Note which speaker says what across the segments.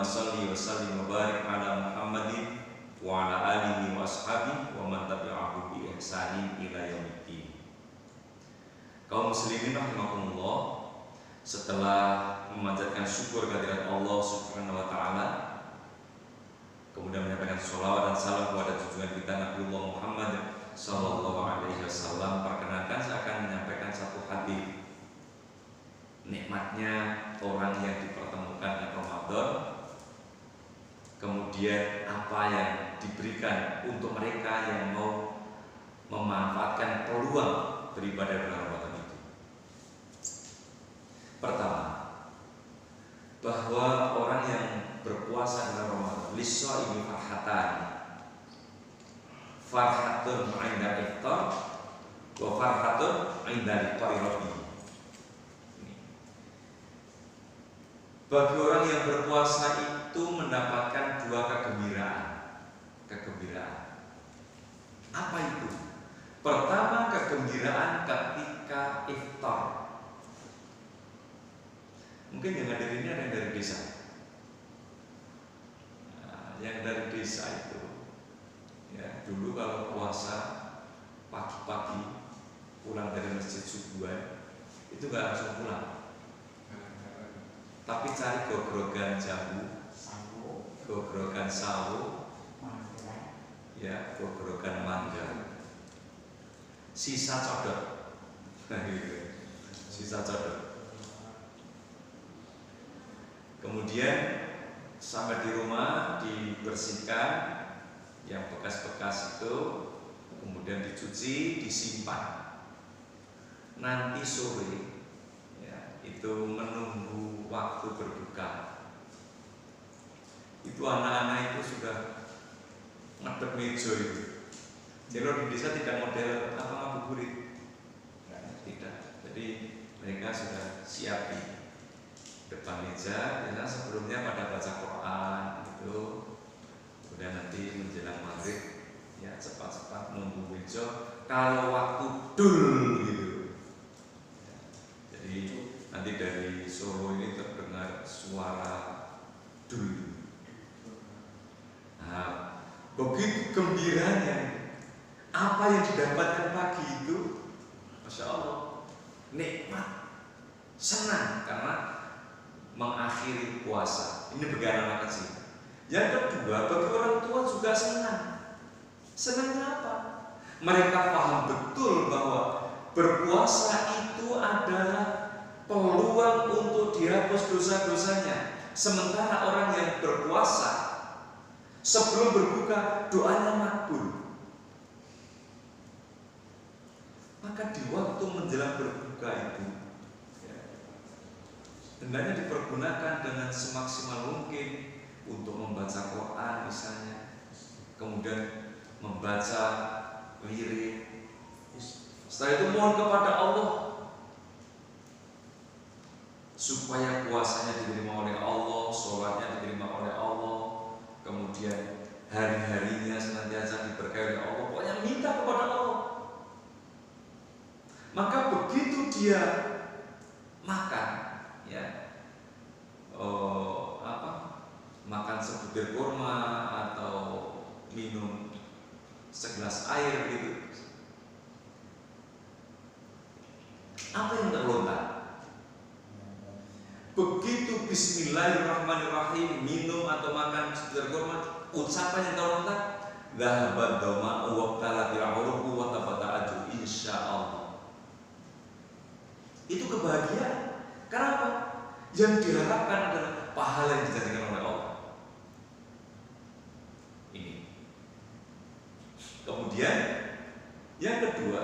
Speaker 1: Allahumma shalli wa sallim wa barik ala Muhammadin wa ala alihi wa ashabihi wa man tabi'ahu bi ihsanin ila yaumiddin. Kaum muslimin rahimakumullah, setelah memanjatkan syukur kehadirat Allah Subhanahu wa taala, kemudian menyampaikan sholawat dan salam kepada junjungan kita Nabiullah Muhammad sallallahu alaihi wasallam, perkenalkan saya akan menyampaikan satu hadis. Nikmatnya orang yang dipertemukan di Ramadan, kemudian apa yang diberikan untuk mereka yang mau memanfaatkan peluang beribadah di bulan Ramadan itu. Pertama, bahwa orang yang berpuasa di Ramadan lis-shaimi farhatun 'inda iftar wa farhatun 'inda liqa'i. Bagi orang yang berpuasa itu mendapatkan dua kegembiraan. Apa itu? Pertama, kegembiraan ketika iftar. Mungkin yang hadir ini ada yang dari desa. Nah, yang dari desa itu, ya dulu kalau puasa pagi-pagi pulang dari masjid subuhan itu nggak langsung pulang, tapi cari gogrgan jamu, gogrgan sawo, ya gogrgan mangga, sisa codot, sisa codot. Kemudian sampai di rumah dibersihkan yang bekas-bekas itu, kemudian dicuci, disimpan. Nanti sore itu menunggu waktu berbuka. Itu anak-anak itu sudah ngadep meja itu. Jadi di desa tidak model apa ngabuburit, tidak. Jadi mereka sudah siap di depan meja. Biasanya sebelumnya pada baca Quran itu, kemudian nanti menjelang maghrib ya cepat-cepat nunggu meja. Kalau waktu dul gitu. Jadi nanti dari Solo ini terdengar suara dul. Nah, begitu gembiranya. Apa yang didapatkan pagi itu, Masya Allah, nikmat, senang karena mengakhiri puasa. Ini bagi anak kecil. Yang kedua, bagi orang tua juga senang. Senangnya apa? Mereka paham betul bahwa berpuasa itu adalah peluang untuk dihapus dosa-dosanya. Sementara orang yang berpuasa sebelum berbuka doanya makbul. Maka di waktu menjelang berbuka itu hendaknya dipergunakan dengan semaksimal mungkin untuk membaca Quran misalnya, kemudian membaca wirid. Setelah itu mohon kepada Allah supaya puasanya diterima oleh Allah, sholatnya diterima oleh Allah, kemudian hari-harinya senantiasa diberkahi oleh Allah. Pokoknya minta kepada Allah. Maka begitu dia makan, ya, makan sebutir kurma atau minum segelas air gitu, apa yang terlontar? Begitu Bismillahirrahmanirrahim minum atau makan sebutir kurma, ucapan yang terlontar, dhahabat dhama'u wa qalatil 'uruqu wa tabata'u insyaallah. Itu kebahagiaan. Kenapa? Yang diharapkan adalah pahala yang dijanjikan oleh Allah. Ini. Kemudian yang kedua,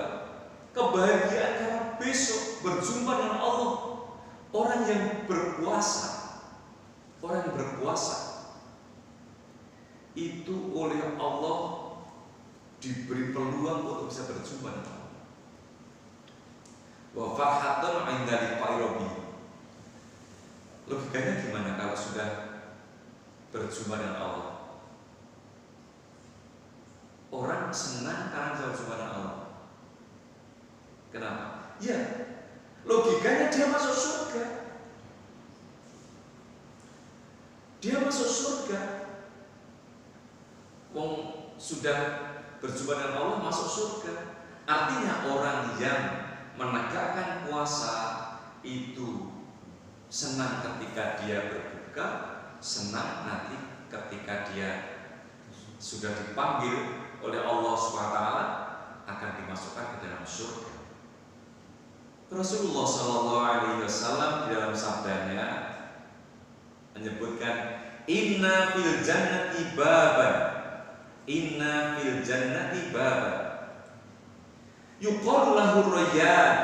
Speaker 1: kebahagiaan karena besok berjumpa dengan Allah. Orang yang berpuasa, itu oleh Allah diberi peluang untuk bisa berjumpa dengan Allah. Wa farhatun 'inda liqa'i rabbih. Logikanya gimana kalau sudah berjumpa dengan Allah? Orang senang karena bisa berjumpa dengan Allah. Kenapa? Ya, logikanya dia masuk surga. Dia masuk surga. Wong sudah berjumpa dengan Allah masuk surga. Artinya orang yang menegakkan puasa itu senang ketika dia berbuka, senang nanti ketika dia sudah dipanggil oleh Allah SWT akan dimasukkan ke dalam surga. Rasulullah SAW di dalam sabdanya menyebutkan inna fil jannati baban, inna fil jannati baban yuqalu lahu rayyan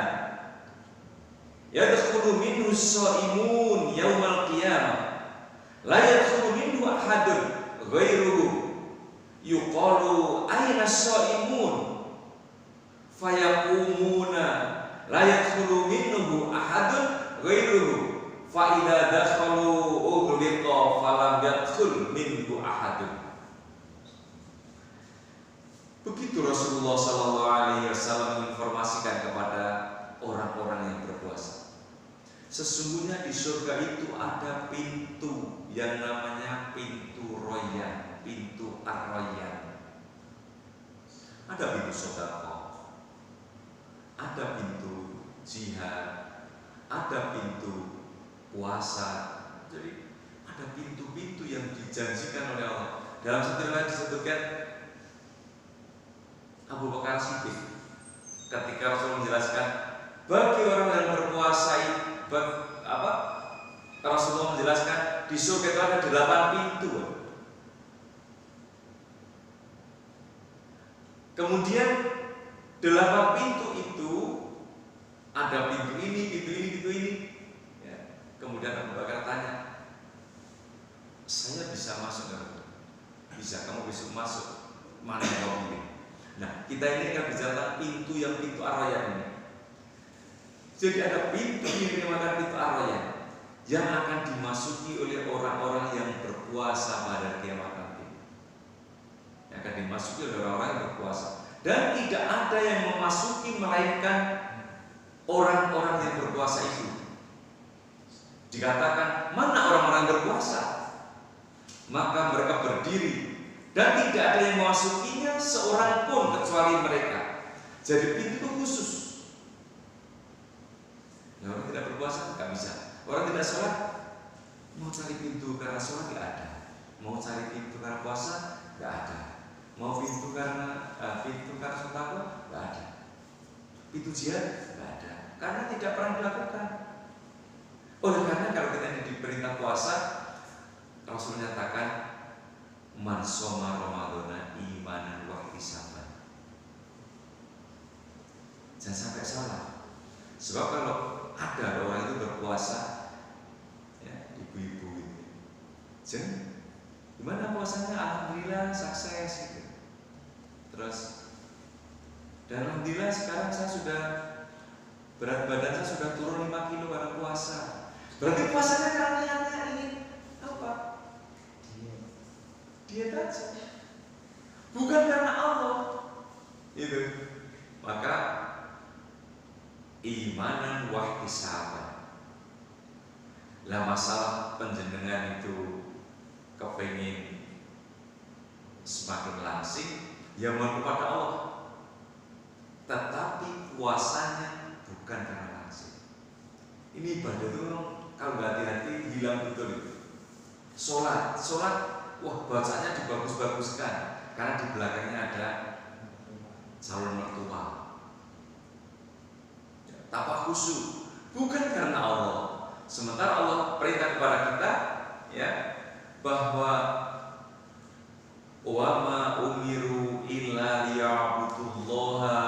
Speaker 1: yadkhulu minhu as-shaimun yaumal qiyamah la yadkhulu minhu ahadun ghairuhu yuqalu ayna as-shaimun fayaqumuna la yadkhulu minhu ahadun ghairuhu fa idza dakhalu ughliqa falam yadkhul minhu ahadun. Begitu Rasulullah SAW menginformasikan kepada orang-orang yang berpuasa. Sesungguhnya di surga itu ada pintu yang namanya pintu Rayyan, pintu Ar-Rayyan. Ada pintu sedekah, ada pintu jihad, ada pintu puasa. Jadi ada pintu-pintu yang dijanjikan oleh Allah. Dalam satu riwayat disebutkan Abu Bakar Siddiq ketika Rasul menjelaskan bagi orang yang berpuasa Rasulullah menjelaskan di surga itu ada 8 pintu. Kemudian 8 pintu itu ada pintu ini, pintu ini, pintu ini. Ya. Kemudian Abu Bakar tanya, saya bisa masuk nggak? Bisa, kamu bisa masuk. Mana yang kamu pilih? Nah, kita ini akan bicara pintu yang pintu Ar-Rayyan ini. Jadi ada pintu yang dinamakan pintu Ar-Rayyan yang akan dimasuki oleh orang-orang yang berpuasa pada kiamat nanti. Yang akan dimasuki oleh orang-orang yang berpuasa. Dan tidak ada yang memasuki melainkan orang-orang yang berpuasa itu. Dikatakan, mana orang-orang yang berpuasa? Maka mereka berdiri dan tidak ada yang memasukinya seorang pun kecuali mereka. Jadi pintu itu khusus. Nah, orang tidak berpuasa nggak bisa. Orang tidak sholat mau cari pintu karena sholat nggak ada. Mau cari pintu karena puasa nggak ada. Mau pintu karena sedekah nggak ada. Pintu jihad nggak ada. Karena tidak pernah dilakukan. Oleh karena kalau kita ini diperintah puasa, Rasul menyatakan man shoma ramadhana imanan wa ihtisaban. Jangan sampai salah. Sebab kalau ada orang itu berpuasa, ya, ibu-ibu itu, jangan gimana puasanya? Alhamdulillah sukses gitu. Terus, dan alhamdulillah sekarang saya sudah berat badan saya sudah turun 5 kilo karena puasa. Berarti puasanya karena niatnya ingin apa? Diet aja, bukan karena Allah. Itu. Maka imanan wa ihtisaban. Lah masalah penjenengan itu kepengin semakin langsing, ya mohon kepada Allah. Tetapi puasanya bukan karena langsing. Ini ibadah itu kalau nggak hati-hati hilang betul itu. Sholat, wah bacanya dibagus-baguskan karena di belakangnya ada calon mertua. Tanpa khusyuk, bukan karena Allah. Sementara Allah perintah kepada kita, ya, bahwa wa ma umiru illa liya'budullaha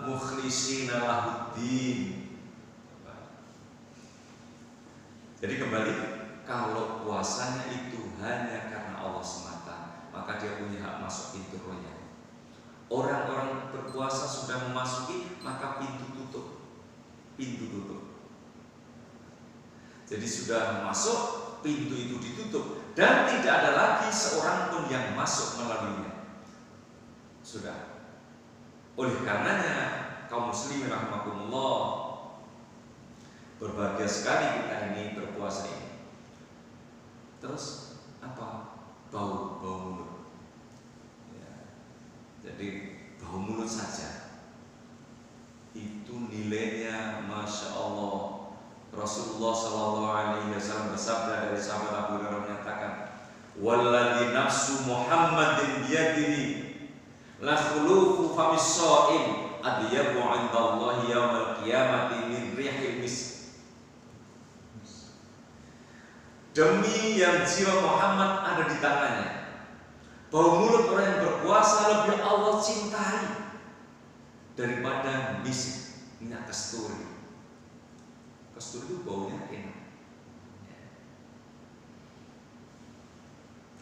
Speaker 1: mukhlishina lahuddin. Jadi kembali, kalau puasanya itu hanya karena Allah semata, maka dia punya hak masuk pintu Rayyan. Orang-orang berpuasa sudah memasuki, maka pintu tutup. Pintu tutup. Jadi sudah masuk, pintu itu ditutup dan tidak ada lagi seorang pun yang masuk melaluinya. Sudah. Oleh karenanya kaum muslimin rahimakumullah, berbahagia sekali kita ini berpuasa ini. Terus apa? Abu Hurairah menyatakan, "Walladzi nafsu Muhammadin biyadihi la khulufu famis shaim adyabu 'indallahi yaumal qiyamati min rihil misk." Demi yang jiwa Muhammad ada di tangannya, bau mulut orang yang berpuasa lebih Allah cintai daripada misk, minyak kasturi. Kasturi itu baunya enak.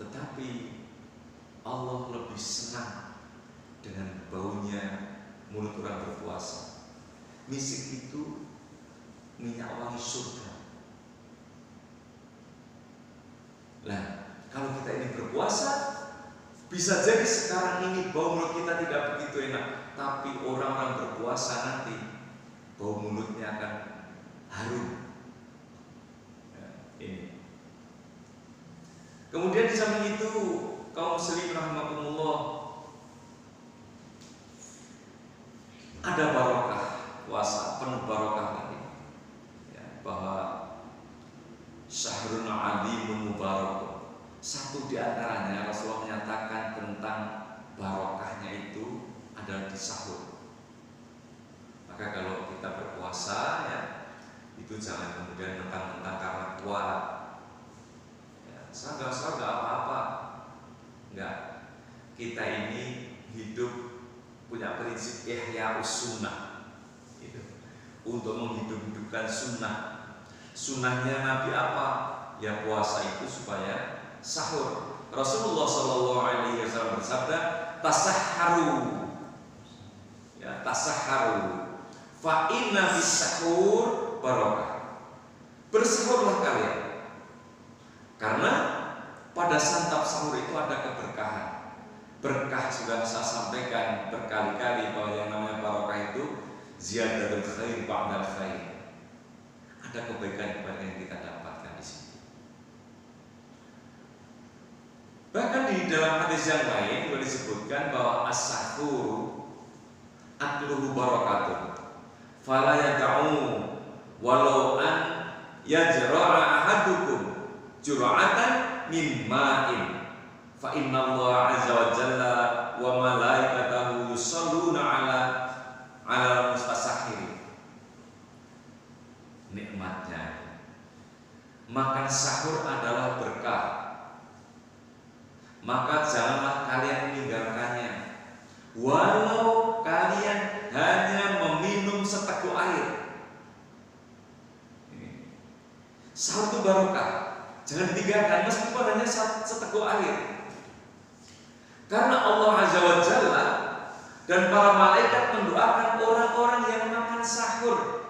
Speaker 1: Tetapi Allah lebih senang dengan baunya mulut orang berpuasa. Misik itu minyak wangi surga. Nah, kalau kita ini berpuasa, bisa jadi sekarang ini bau mulut kita tidak begitu enak, tapi orang-orang berpuasa nanti bau mulutnya akan harum. Ini. Kemudian di samping itu, kaum muslimin rahimakumullah, ada barokah puasa, penuh barokah tadi. Ya, bahwa syahrun alimun mubarak. Satu di antaranya Rasulullah menyatakan tentang barokahnya itu adalah di sahur. Maka kalau kita berpuasa ya, itu jangan kemudian mentang-mentang karena kuat. Ya, saya nggak apa-apa. Enggak. Kita ini hidup punya prinsip ihya'us sunnah. Gitu. Untuk menghidup-hidupkan sunnah. Sunnahnya Nabi apa? Ya puasa itu supaya sahur. Rasulullah SAW bersabda, tasahharu. Ya, tasahharu. Fa inna bis sahur barokah. Bersahurlah kalian. Karena pada santap sahur itu ada keberkahan. Berkah sudah saya sampaikan berkali-kali bahwa yang namanya barokah itu ziyadatul khair ba'dal khair. Ada kebaikan-kebaikan yang kita dapatkan di sini. Bahkan di dalam hadis yang lain juga disebutkan bahwa as-sahur akluhu barakatun. Fala yad'u walau an yajra'a ahadukum jur'atan min ma'in. Fa inna Allah azza wa jalla wa malaikatahu yusalluna ala mustasahhir. Nikmatnya makan sahur adalah berkah, maka janganlah kalian meninggalkannya walau kalian hanya meminum seteguk air. Sahur itu barokah, jangan ditinggalkan meskipun hanya seteguk air, karena Allah azza wa jalla dan para malaikat mendoakan orang-orang yang makan sahur.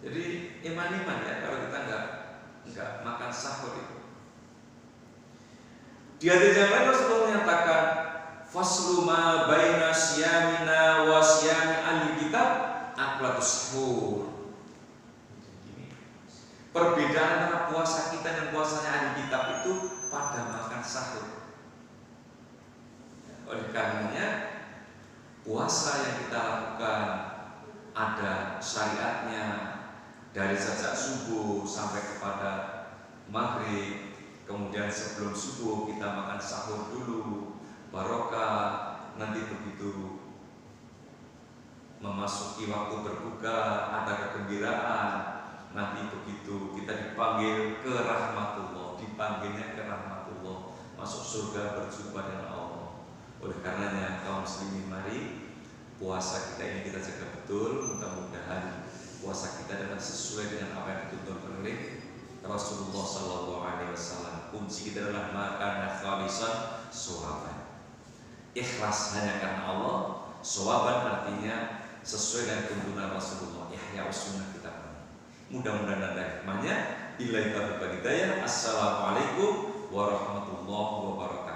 Speaker 1: Jadi iman-iman ya kalau kita enggak makan sahur itu. Di hadis yang lain Rasulullah menyatakan faslu ma baina siyamina wa siyami ahli kitab aklatus sahur. Perbedaan antara puasa kita dan puasanya ahli kitab itu pada makan sahur. Oleh karenanya puasa yang kita lakukan ada syariatnya. Dari sejak subuh sampai kepada maghrib, kemudian sebelum subuh kita makan sahur dulu, barokah. Nanti begitu memasuki waktu berbuka ada kegembiraan. Nanti begitu kita dipanggil ke rahmatullah, dipanggilnya ke rahmatullah, masuk surga berjumpa dengan Allah. Oleh karenanya kaum muslimin, mari puasa kita ini kita jaga betul. Mudah-mudahan puasa kita dengan sesuai dengan apa yang dituntut oleh Rasulullah SAW. Kunci kita adalah makan khalisan sawaban. Ikhlas hanya karena Allah. Sawaban artinya sesuai dengan tuntunan Rasulullah. Ihya'us sunnah kita. Mudah-mudahan ada hikmahnya. Billahi taufiq wal hidayah. Assalamualaikum warahmatullahi wabarakatuh.